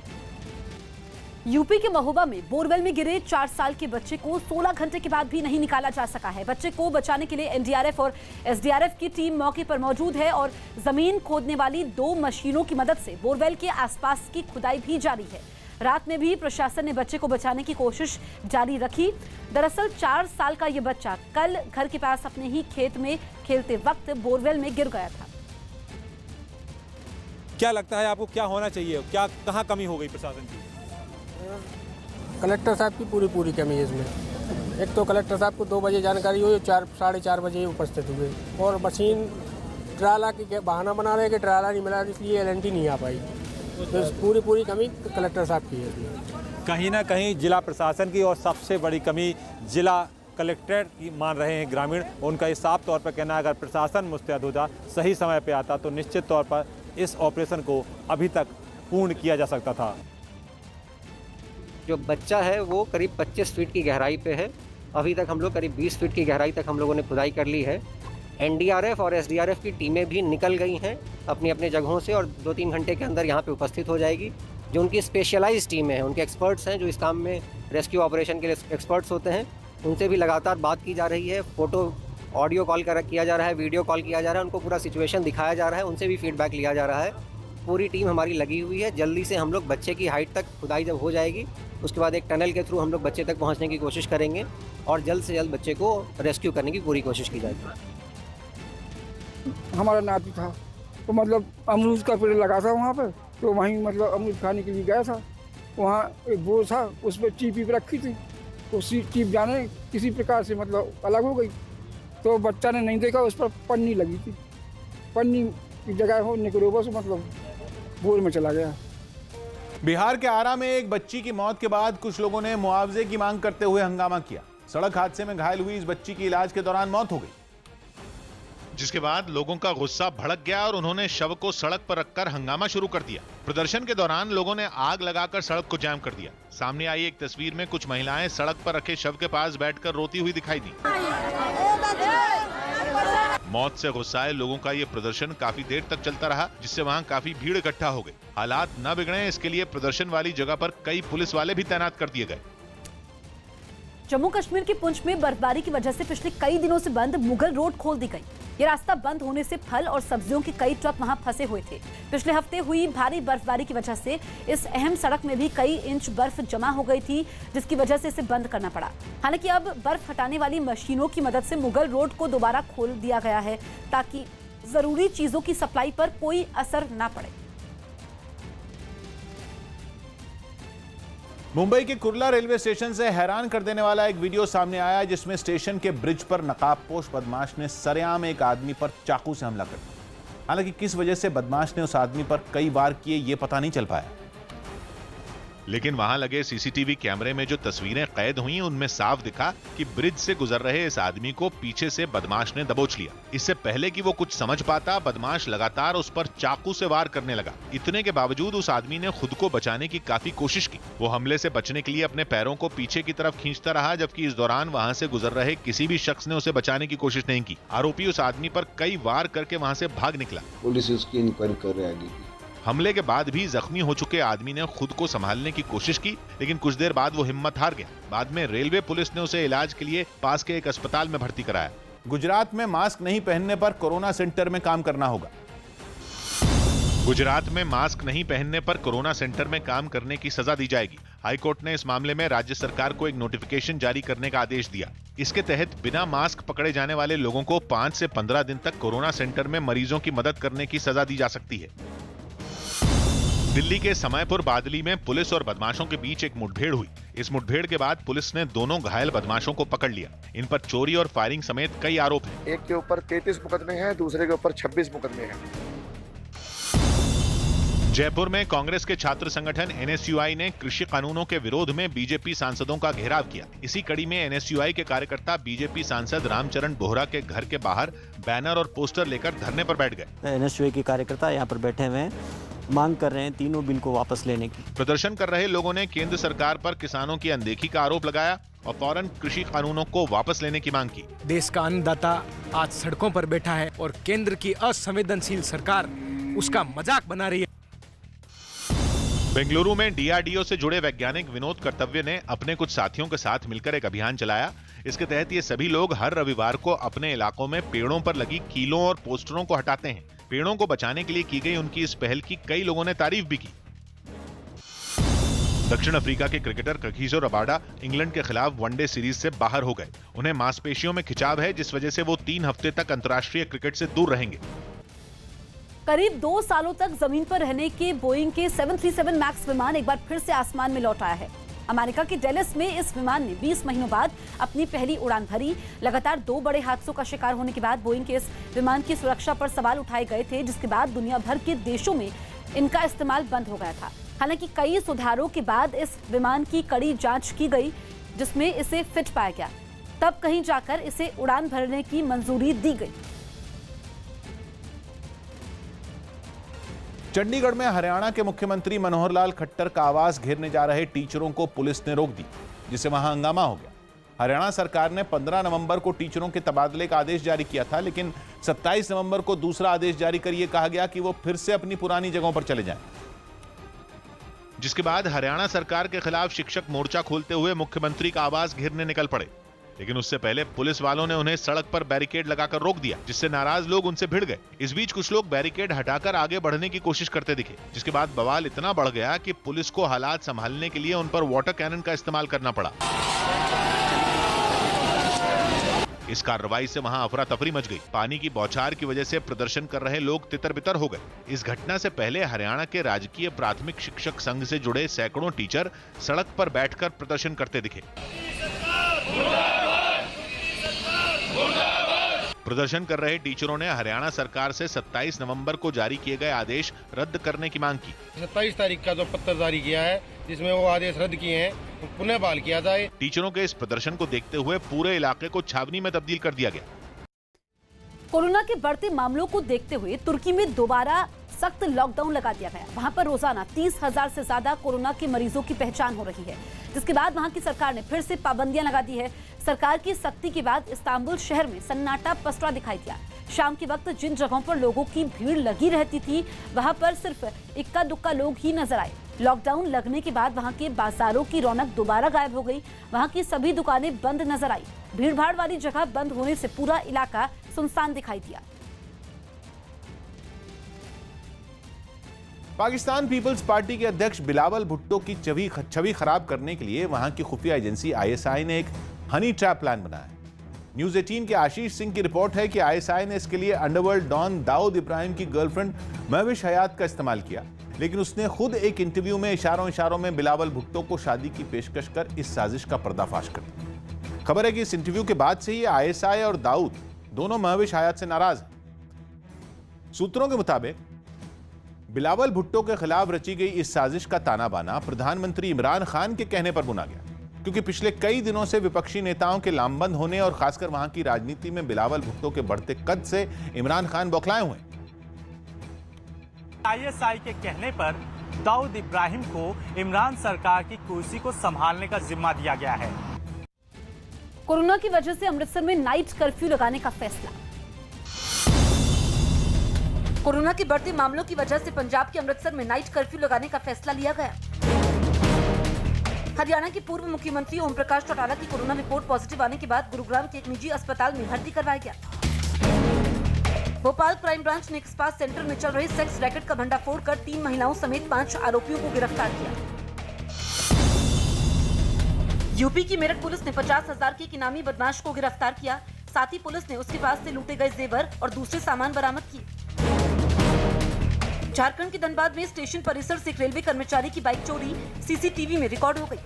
यूपी के महोबा में बोरवेल में गिरे 4 साल के बच्चे को 16 घंटे के बाद भी नहीं निकाला जा सका है। बच्चे को बचाने के लिए एनडीआरएफ और एसडीआरएफ की टीम मौके पर मौजूद है और जमीन खोदने वाली 2 मशीनों की मदद से बोरवेल के आसपास की खुदाई भी जारी है। रात में भी प्रशासन ने बच्चे को बचाने की कोशिश जारी रखी। दरअसल 4 साल का ये बच्चा कल घर के पास अपने ही खेत में खेलते वक्त बोरवेल में गिर गया था। क्या लगता है आपको, क्या होना चाहिए, क्या कहाँ कमी हो गई प्रशासन की? कलेक्टर साहब की पूरी कमी है इसमें। एक तो कलेक्टर साहब को 2 बजे जानकारी हुई, 4-4:30 बजे उपस्थित हुए और मशीन ट्राला की बहाना बना रहे कि ट्राला नहीं मिला, इसलिए एलएनटी नहीं आ पाई। तो पूरी कमी कलेक्टर साहब की है। कहीं ना कहीं जिला प्रशासन की और सबसे बड़ी कमी जिला कलेक्टर की मान रहे हैं ग्रामीण। उनका ये साफ तौर पर कहना है अगर प्रशासन मुस्तैद होता, सही समय पे आता तो निश्चित तौर पर इस ऑपरेशन को अभी तक पूर्ण किया जा सकता था। जो बच्चा है वो करीब 25 फीट की गहराई पे है। अभी तक हम लोग करीब 20 फीट की गहराई तक हम लोगों ने खुदाई कर ली है। एनडीआरएफ और एसडीआरएफ की टीमें भी निकल गई हैं अपनी अपनी जगहों से और 2-3 घंटे के अंदर यहाँ पे उपस्थित हो जाएगी। जो उनकी स्पेशलाइज्ड टीमें हैं, उनके एक्सपर्ट्स हैं जो इस काम में रेस्क्यू ऑपरेशन के लिए एक्सपर्ट्स होते हैं, उनसे भी लगातार बात की जा रही है। फ़ोटो ऑडियो कॉल किया जा रहा है, वीडियो कॉल किया जा रहा है, उनको पूरा सिचुएशन दिखाया जा रहा है, उनसे भी फीडबैक लिया जा रहा है। पूरी टीम हमारी लगी हुई है। जल्दी से हम लोग बच्चे की हाइट तक खुदाई जब हो जाएगी उसके बाद एक टनल के थ्रू हम लोग बच्चे तक पहुंचने की कोशिश करेंगे और जल्द से जल्द बच्चे को रेस्क्यू करने की पूरी कोशिश की जाएगी। हमारा नाती था तो मतलब अमरूद का पेड़ लगा था वहाँ पर, तो वहीं मतलब अमरूद खाने के लिए गया था। वहाँ एक बोर था, उस पर चीप रखी थी, उसी चीप जाने किसी प्रकार से मतलब अलग हो गई, तो बच्चा ने नहीं देखा, उस पर पन्नी लगी थी। पन्नी की जगह हो निकलो बस मतलब बोर में चला गया। बिहार के आरा में एक बच्ची की मौत के बाद कुछ लोगों ने मुआवजे की मांग करते हुए हंगामा किया। सड़क हादसे में घायल हुई इस बच्ची की इलाज के दौरान मौत हो गई, जिसके बाद लोगों का गुस्सा भड़क गया और उन्होंने शव को सड़क पर रखकर हंगामा शुरू कर दिया। प्रदर्शन के दौरान लोगों ने आग लगाकर सड़क को जाम कर दिया। सामने आई एक तस्वीर में कुछ महिलाएं सड़क पर रखे शव के पास बैठकर रोती हुई दिखाई दी। मौत से गुस्साए लोगों का ये प्रदर्शन काफी देर तक चलता रहा, जिससे वहां काफी भीड़ इकट्ठा हो गई। हालात न बिगड़े इसके लिए प्रदर्शन वाली जगह पर कई पुलिस वाले भी तैनात कर दिए गए। जम्मू कश्मीर के पुंछ में बर्फबारी की वजह से पिछले कई दिनों से बंद मुगल रोड खोल दी गई। ये रास्ता बंद होने से फल और सब्जियों के कई ट्रक वहां फंसे हुए थे। पिछले हफ्ते हुई भारी बर्फबारी की वजह से इस अहम सड़क में भी कई इंच बर्फ जमा हो गई थी, जिसकी वजह से इसे बंद करना पड़ा। हालांकि अब बर्फ हटाने वाली मशीनों की मदद से मुगल रोड को दोबारा खोल दिया गया है ताकि जरूरी चीजों की सप्लाई पर कोई असर न पड़े। मुंबई के कुर्ला रेलवे स्टेशन से हैरान कर देने वाला एक वीडियो सामने आया, जिसमें स्टेशन के ब्रिज पर नकाबपोश बदमाश ने सरेआम एक आदमी पर चाकू से हमला कर दिया। हालांकि किस वजह से बदमाश ने उस आदमी पर कई वार किए ये पता नहीं चल पाया, लेकिन वहां लगे सीसीटीवी कैमरे में जो तस्वीरें कैद हुई उनमें साफ दिखा कि ब्रिज से गुजर रहे इस आदमी को पीछे से बदमाश ने दबोच लिया। इससे पहले कि वो कुछ समझ पाता, बदमाश लगातार उस पर चाकू से वार करने लगा। इतने के बावजूद उस आदमी ने खुद को बचाने की काफी कोशिश की। वो हमले से बचने के लिए अपने पैरों को पीछे की तरफ खींचता रहा, जबकि इस दौरान वहां से गुजर रहे किसी भी शख्स ने उसे बचाने की कोशिश नहीं की। आरोपी उस आदमी पर कई वार करके वहां से भाग निकला। पुलिस उसकी इंक्वायरी कर रही है। हमले के बाद भी जख्मी हो चुके आदमी ने खुद को संभालने की कोशिश की, लेकिन कुछ देर बाद वो हिम्मत हार गया। बाद में रेलवे पुलिस ने उसे इलाज के लिए पास के एक अस्पताल में भर्ती कराया। गुजरात में मास्क नहीं पहनने पर कोरोना सेंटर में काम करना होगा। गुजरात में मास्क नहीं पहनने पर कोरोना सेंटर में काम करने की सजा दी जाएगी। हाईकोर्ट ने इस मामले में राज्य सरकार को एक नोटिफिकेशन जारी करने का आदेश दिया। इसके तहत बिना मास्क पकड़े जाने वाले लोगों को 5 से 15 दिन तक कोरोना सेंटर में मरीजों की मदद करने की सजा दी जा सकती है। दिल्ली के समयपुर बादली में पुलिस और बदमाशों के बीच एक मुठभेड़ हुई। इस मुठभेड़ के बाद पुलिस ने दोनों घायल बदमाशों को पकड़ लिया। इन पर चोरी और फायरिंग समेत कई आरोप हैं। एक के ऊपर 33 मुकदमे हैं, दूसरे के ऊपर 26 मुकदमे हैं। जयपुर में कांग्रेस के छात्र संगठन एनएसयूआई ने कृषि कानूनों के विरोध में बीजेपी सांसदों का घेराव किया। इसी कड़ी में एनएसयूआई के कार्यकर्ता बीजेपी सांसद रामचरण बोहरा के घर के बाहर बैनर और पोस्टर लेकर धरने पर बैठ गए। एनएसयूआई के कार्यकर्ता यहाँ पर बैठे हुए हैं, मांग कर रहे हैं तीनों बिल को वापस लेने की। प्रदर्शन कर रहे लोगों ने केंद्र सरकार पर किसानों की अनदेखी का आरोप लगाया और फौरन कृषि कानूनों को वापस लेने की मांग की। देश का अन्नदाता आज सड़कों पर बैठा है और केंद्र की असंवेदनशील सरकार उसका मजाक बना रही है। बेंगलुरु में डीआरडीओ से जुड़े वैज्ञानिक विनोद कर्तव्य ने अपने कुछ साथियों के साथ मिलकर एक अभियान चलाया। इसके तहत ये सभी लोग हर रविवार को अपने इलाकों में पेड़ों पर लगी कीलों और पोस्टरों को हटाते हैं। पेड़ों को बचाने के लिए की गई उनकी इस पहल की कई लोगों ने तारीफ भी की। दक्षिण अफ्रीका के क्रिकेटर कगिसो रबाडा इंग्लैंड के खिलाफ वनडे सीरीज से बाहर हो गए। उन्हें मांसपेशियों में खिंचाव है, जिस वजह से वो 3 हफ्ते तक अंतर्राष्ट्रीय क्रिकेट से दूर रहेंगे। करीब 2 सालों तक जमीन पर रहने के बोइंग के 737 मैक्स विमान एक बार फिर से आसमान में लौट आया है। अमेरिका के डेलस में इस विमान ने 20 महीनों बाद अपनी पहली उड़ान भरी। लगातार 2 बड़े हादसों का शिकार होने के बाद बोइंग के इस विमान की सुरक्षा पर सवाल उठाए गए थे, जिसके बाद दुनिया भर के देशों में इनका इस्तेमाल बंद हो गया था। हालांकि कई सुधारों के बाद इस विमान की कड़ी जांच की गई, जिसमें इसे फिट पाया गया। तब कहीं जाकर इसे उड़ान भरने की मंजूरी दी गई। चंडीगढ़ में हरियाणा के मुख्यमंत्री मनोहर लाल खट्टर का आवास घेरने जा रहे टीचरों को पुलिस ने रोक दी, जिससे वहां हंगामा हो गया। हरियाणा सरकार ने 15 नवंबर को टीचरों के तबादले का आदेश जारी किया था, लेकिन 27 नवंबर को दूसरा आदेश जारी कर यह कहा गया कि वो फिर से अपनी पुरानी जगहों पर चले जाएं। जिसके बाद हरियाणा सरकार के खिलाफ शिक्षक मोर्चा खोलते हुए मुख्यमंत्री का आवास घेरने निकल पड़े, लेकिन उससे पहले पुलिस वालों ने उन्हें सड़क पर बैरिकेड लगाकर रोक दिया, जिससे नाराज लोग उनसे भिड़ गए। इस बीच कुछ लोग बैरिकेड हटाकर आगे बढ़ने की कोशिश करते दिखे, जिसके बाद बवाल इतना बढ़ गया कि पुलिस को हालात संभालने के लिए उन पर वाटर कैनन का इस्तेमाल करना पड़ा। इस कार्रवाई से वहां अफरा तफरी मच गई। पानी की बौछार की वजह से प्रदर्शन कर रहे लोग तितर-बितर हो गए। इस घटना से पहले हरियाणा के राजकीय प्राथमिक शिक्षक संघ से जुड़े सैकड़ों टीचर सड़क पर बैठकर प्रदर्शन करते दिखे। प्रदर्शन कर रहे टीचरों ने हरियाणा सरकार से 27 नवंबर को जारी किए गए आदेश रद्द करने की मांग की। 27 तारीख का जो पत्र जारी किया है, जिसमें वो आदेश रद्द किए हैं, वो पुनः बहाल किया जाए। टीचरों के इस प्रदर्शन को देखते हुए पूरे इलाके को छावनी में तब्दील कर दिया गया। कोरोना के बढ़ते मामलों को देखते हुए तुर्की में दोबारा सख्त लॉकडाउन लगा दिया गया। वहां पर रोजाना 30,000 से ज्यादा कोरोना के मरीजों की पहचान हो रही है, जिसके बाद वहां की सरकार ने फिर से पाबंदियां लगा दी है। सरकार की सख्ती के बाद इस्तांबुल शहर में सन्नाटा पसरा दिखाई दिया। शाम के वक्त जिन जगहों पर लोगों की भीड़ लगी रहती थी, वहां पर सिर्फ इक्का दुक्का लोग ही नजर आए। लॉकडाउन लगने के बाद वहां के बाजारों की रौनक दोबारा गायब हो गई। वहां की सभी दुकानें बंद नजर आई। भीड़ भाड़ वाली जगह बंद होने से पूरा इलाका सुनसान दिखाई दिया। पाकिस्तान पीपल्स पार्टी के अध्यक्ष बिलावल भुट्टो की छवि खराब करने के लिए वहां की खुफिया एजेंसी आईएसआई ने एक हनी ट्रैप प्लान बनाया है। न्यूज 18 के आशीष सिंह की रिपोर्ट है कि आईएसआई ने इसके लिए अंडरवर्ल्ड डॉन दाऊद इब्राहिम की गर्लफ्रेंड महविश हयात का इस्तेमाल किया, लेकिन उसने खुद एक इंटरव्यू में इशारों में बिलावल भुट्टो को शादी की पेशकश कर इस साजिश का पर्दाफाश कर दिया। खबर है कि इस इंटरव्यू के बाद से ही आईएसआई और दाऊद दोनों महविश हयात से नाराज हैं। सूत्रों के मुताबिक बिलावल भुट्टो के खिलाफ रची गई इस साजिश का ताना बाना प्रधानमंत्री इमरान खान के कहने पर बुना गया, क्योंकि पिछले कई दिनों से विपक्षी नेताओं के लामबंद होने और खासकर वहां की राजनीति में बिलावल भुट्टो के बढ़ते कद से इमरान खान बौखलाए हुए। आईएसआई के कहने पर दाऊद इब्राहिम को इमरान सरकार की कुर्सी को संभालने का जिम्मा दिया गया है। कोरोना की वजह से अमृतसर में नाइट कर्फ्यू लगाने का फैसला। कोरोना के बढ़ते मामलों की वजह से पंजाब के अमृतसर में नाइट कर्फ्यू लगाने का फैसला लिया गया। हरियाणा के पूर्व मुख्यमंत्री ओम प्रकाश चौटाला की कोरोना रिपोर्ट पॉजिटिव आने के बाद गुरुग्राम के एक निजी अस्पताल में भर्ती करवाया गया। भोपाल क्राइम ब्रांच ने एक स्पा सेंटर में चल रहे सेक्स रैकेट का भंडाफोड़ कर 3 महिलाओं समेत 5 आरोपियों को गिरफ्तार किया। यूपी की मेरठ पुलिस ने 50,000 के एक इनामी बदमाश को गिरफ्तार किया। साथ ही पुलिस ने उसके पास से लूटे गए जेवर और दूसरे सामान बरामद किए। झारखंड के धनबाद में स्टेशन परिसर से एक रेलवे कर्मचारी की बाइक चोरी सीसीटीवी में रिकॉर्ड हो गई।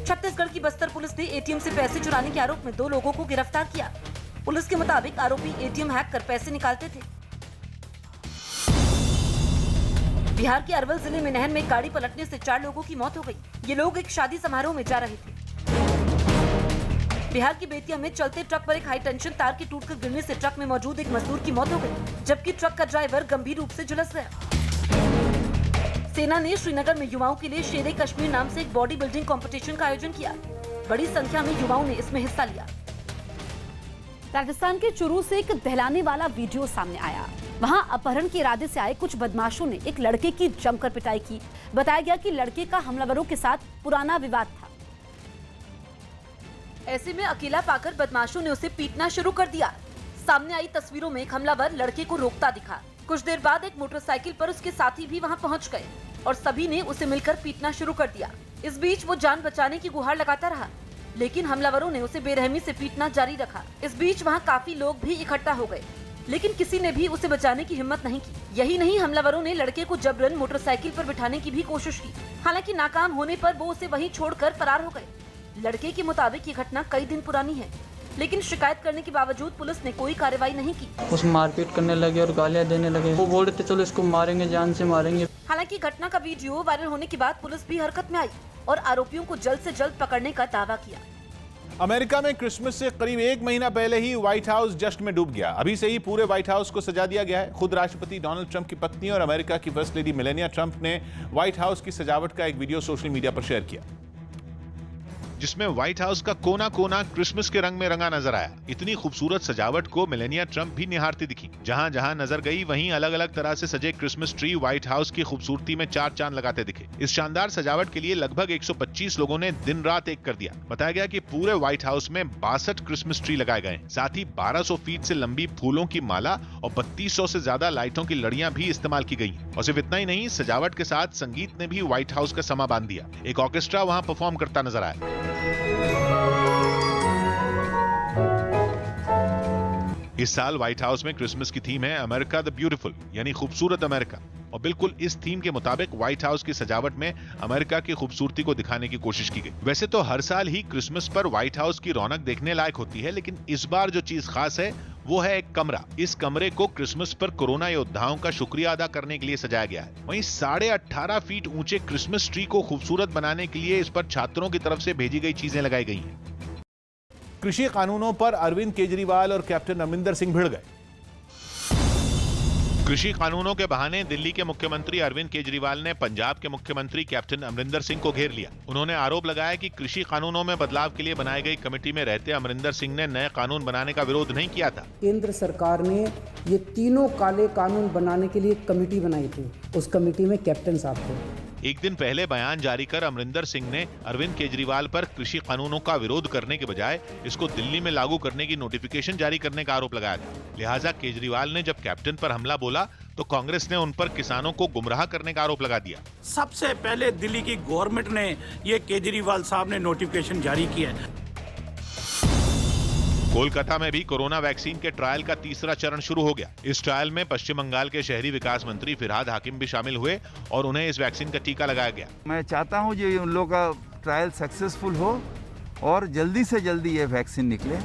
छत्तीसगढ़ की बस्तर पुलिस ने एटीएम से पैसे चुराने के आरोप में 2 लोगों को गिरफ्तार किया। पुलिस के मुताबिक आरोपी एटीएम हैक कर पैसे निकालते थे। बिहार के अरवल जिले में नहर में गाड़ी पलटने से 4 लोगों की मौत हो गई। ये लोग एक शादी समारोह में जा रहे थे। बिहार की बेतिया में चलते ट्रक पर एक हाई टेंशन तार के टूटकर गिरने से ट्रक में मौजूद एक मजदूर की मौत हो गई, जबकि ट्रक का ड्राइवर गंभीर रूप से झुलस गया। सेना ने श्रीनगर में युवाओं के लिए शेरे कश्मीर नाम से एक बॉडी बिल्डिंग कंपटीशन का आयोजन किया। बड़ी संख्या में युवाओं ने इसमें हिस्सा लिया। राजस्थान के चुरू से एक दहलाने वाला वीडियो सामने आया। वहां अपहरण के इरादे से आए कुछ बदमाशों ने एक लड़के की जमकर पिटाई की। बताया गया कि लड़के का हमलावरों के साथ पुराना विवाद था। ऐसे में अकेला पाकर बदमाशों ने उसे पीटना शुरू कर दिया। सामने आई तस्वीरों में एक हमलावर लड़के को रोकता दिखा। कुछ देर बाद एक मोटरसाइकिल पर उसके साथी भी वहां पहुंच गए और सभी ने उसे मिलकर पीटना शुरू कर दिया। इस बीच वो जान बचाने की गुहार लगाता रहा, लेकिन हमलावरों ने उसे बेरहमी से पीटना जारी रखा। इस बीच वहां काफी लोग भी इकट्ठा हो गए, लेकिन किसी ने भी उसे बचाने की हिम्मत नहीं की। यही नहीं, हमलावरों ने लड़के को जबरन मोटरसाइकिल पर बिठाने की भी कोशिश की। हालांकि नाकाम होने पर वो उसे वहीं छोड़कर फरार हो गए। लड़के के मुताबिक ये घटना कई दिन पुरानी है, लेकिन शिकायत करने के बावजूद पुलिस ने कोई कार्रवाई नहीं की। उस मारपीट करने लगे और गालियां देने लगे। वो बोल रहे थे चलो इसको मारेंगे, जान से मारेंगे। हालांकि घटना का वीडियो वायरल होने के बाद पुलिस भी हरकत में आई और आरोपियों को जल्द से जल्द पकड़ने का दावा किया। अमेरिका में क्रिसमस से करीब 1 महीना पहले ही व्हाइट हाउस जश्न में डूब गया। अभी से ही पूरे व्हाइट हाउस को सजा दिया गया है। खुद राष्ट्रपति डोनाल्ड ट्रंप की पत्नी और अमेरिका की फर्स्ट लेडी मेलानिया ट्रंप ने व्हाइट हाउस की सजावट का एक वीडियो सोशल मीडिया पर शेयर किया, जिसमें व्हाइट हाउस का कोना कोना क्रिसमस के रंग में रंगा नजर आया। इतनी खूबसूरत सजावट को मेलानिया ट्रंप भी निहारती दिखी। जहां जहां नजर गई वहीं अलग अलग तरह से सजे क्रिसमस ट्री व्हाइट हाउस की खूबसूरती में चार चांद लगाते दिखे। इस शानदार सजावट के लिए लगभग 125 लोगों ने दिन रात एक कर दिया। बताया गया कि पूरे व्हाइट हाउस में 62 क्रिसमस ट्री लगाए गए। साथ ही 1200 फीट से लंबी फूलों की माला और 3200 से ज्यादा लाइटों की लड़ियां भी इस्तेमाल की गई। और सिर्फ इतना ही नहीं, सजावट के साथ संगीत ने भी व्हाइट हाउस का समा बांध दिया। एक ऑर्केस्ट्रा वहां परफॉर्म करता नजर आया। इस साल व्हाइट हाउस में क्रिसमस की थीम है अमेरिका द ब्यूटीफुल, यानी खूबसूरत अमेरिका। और बिल्कुल इस थीम के मुताबिक व्हाइट हाउस की सजावट में अमेरिका की खूबसूरती को दिखाने की कोशिश की गई। वैसे तो हर साल ही क्रिसमस पर व्हाइट हाउस की रौनक देखने लायक होती है, लेकिन इस बार जो चीज खास है वो है एक कमरा। इस कमरे को क्रिसमस पर कोरोना योद्धाओं का शुक्रिया अदा करने के लिए सजाया गया है। वहीं 18.5 फीट ऊंचे क्रिसमस ट्री को खूबसूरत बनाने के लिए इस पर छात्रों की तरफ से भेजी गई चीजें लगाई गई हैं। कृषि कानूनों पर अरविंद केजरीवाल और कैप्टन अमरिंदर सिंह भिड़ गए। कृषि कानूनों के बहाने दिल्ली के मुख्यमंत्री अरविंद केजरीवाल ने पंजाब के मुख्यमंत्री कैप्टन अमरिंदर सिंह को घेर लिया। उन्होंने आरोप लगाया कि कृषि कानूनों में बदलाव के लिए बनाई गई कमेटी में रहते अमरिंदर सिंह ने नए कानून बनाने का विरोध नहीं किया था। केंद्र सरकार ने ये तीनों काले कानून बनाने के लिए कमेटी बनाई थी। उस कमेटी में कैप्टन साहब थे। एक दिन पहले बयान जारी कर अमरिंदर सिंह ने अरविंद केजरीवाल पर कृषि कानूनों का विरोध करने के बजाय इसको दिल्ली में लागू करने की नोटिफिकेशन जारी करने का आरोप लगाया था। लिहाजा केजरीवाल ने जब कैप्टन पर हमला बोला तो कांग्रेस ने उन पर किसानों को गुमराह करने का आरोप लगा दिया। सबसे पहले दिल्ली की गवर्नमेंट ने ये केजरीवाल साहब ने नोटिफिकेशन जारी किया है। कोलकाता में भी कोरोना वैक्सीन के ट्रायल का तीसरा चरण शुरू हो गया। इस ट्रायल में पश्चिम बंगाल के शहरी विकास मंत्री फिरहाद हाकिम भी शामिल हुए और उन्हें इस वैक्सीन का टीका लगाया गया। मैं चाहता हूं कि उन लोगों का ट्रायल सक्सेसफुल हो और जल्दी से जल्दी ये वैक्सीन निकले।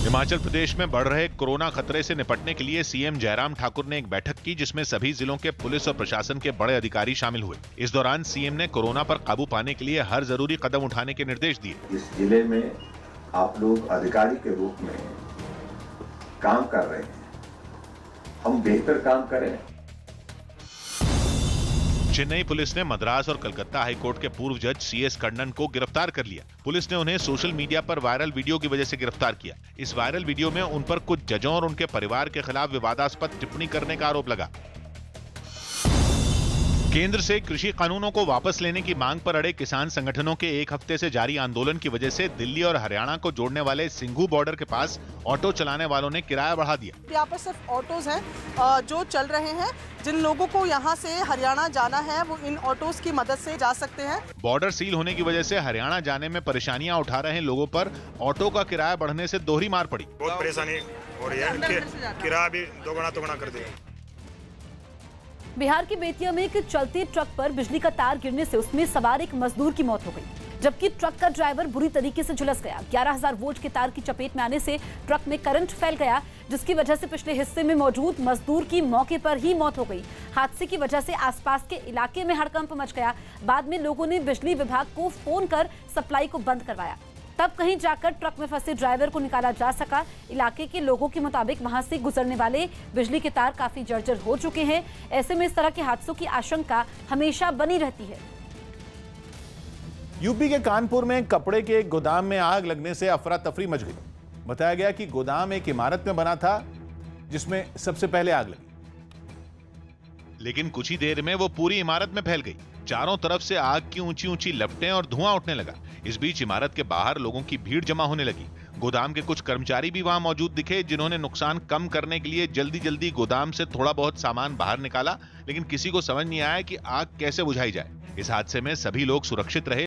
हिमाचल प्रदेश में बढ़ रहे कोरोना खतरे से निपटने के लिए सीएम जयराम ठाकुर ने एक बैठक की, जिसमें सभी जिलों के पुलिस और प्रशासन के बड़े अधिकारी शामिल हुए। इस दौरान सीएम ने कोरोना पर काबू पाने के लिए हर जरूरी कदम उठाने के निर्देश दिए। इस जिले में आप लोग अधिकारी के रूप में काम कर रहे हैं, हम बेहतर काम करें। चेन्नई पुलिस ने मद्रास और कलकत्ता हाईकोर्ट के पूर्व जज सीएस कन्नन को गिरफ्तार कर लिया। पुलिस ने उन्हें सोशल मीडिया पर वायरल वीडियो की वजह से गिरफ्तार किया। इस वायरल वीडियो में उन पर कुछ जजों और उनके परिवार के खिलाफ विवादास्पद टिप्पणी करने का आरोप लगा। केंद्र से कृषि कानूनों को वापस लेने की मांग पर अड़े किसान संगठनों के एक हफ्ते से जारी आंदोलन की वजह से दिल्ली और हरियाणा को जोड़ने वाले सिंघू बॉर्डर के पास ऑटो चलाने वालों ने किराया बढ़ा दिया। यहाँ पर सिर्फ ऑटोज हैं जो चल रहे हैं। जिन लोगों को यहाँ से हरियाणा जाना है वो इन ऑटोज की मदद से जा सकते हैं। बॉर्डर सील होने की वजह से हरियाणा जाने में परेशानियां उठा रहे लोगों पर ऑटो का किराया बढ़ने से दोहरी मार पड़ी। बहुत परेशानी हो रही है, किराया भी दोगुना कर दिया। बिहार की बेतिया में एक चलते ट्रक पर बिजली का तार गिरने से उसमें सवार एक मजदूर की मौत हो गई, जबकि ट्रक का ड्राइवर बुरी तरीके से झुलस गया। 11,000 वोल्ट के तार की चपेट में आने से ट्रक में करंट फैल गया, जिसकी वजह से पिछले हिस्से में मौजूद मजदूर की मौके पर ही मौत हो गई। हादसे की वजह से आसपास के इलाके में हड़कंप मच गया। बाद में लोगों ने बिजली विभाग को फोन कर सप्लाई को बंद करवाया, तब कहीं जाकर ट्रक में फंसे ड्राइवर को निकाला जा सका। इलाके के लोगों के मुताबिक वहां से गुजरने वाले बिजली के तार काफी जर्जर हो चुके हैं। ऐसे में इस तरह के हादसों की आशंका हमेशा बनी रहती है। यूपी के कानपुर में कपड़े के एक गोदाम में आग लगने से अफरा तफरी मच गई। बताया गया कि गोदाम एक इमारत में बना था जिसमें सबसे पहले आग लगी, लेकिन कुछ ही देर में वो पूरी इमारत में फैल गई। चारों तरफ से आग की ऊंची ऊंची लपटें और धुआं उठने लगा। इस बीच इमारत के बाहर लोगों की भीड़ जमा होने लगी। गोदाम के कुछ कर्मचारी भी वहां मौजूद दिखे, जिन्होंने नुकसान कम करने के लिए जल्दी जल्दी गोदाम से थोड़ा बहुत सामान बाहर निकाला, लेकिन किसी को समझ नहीं आया कि आग कैसे बुझाई जाए। इस हादसे में सभी लोग सुरक्षित रहे।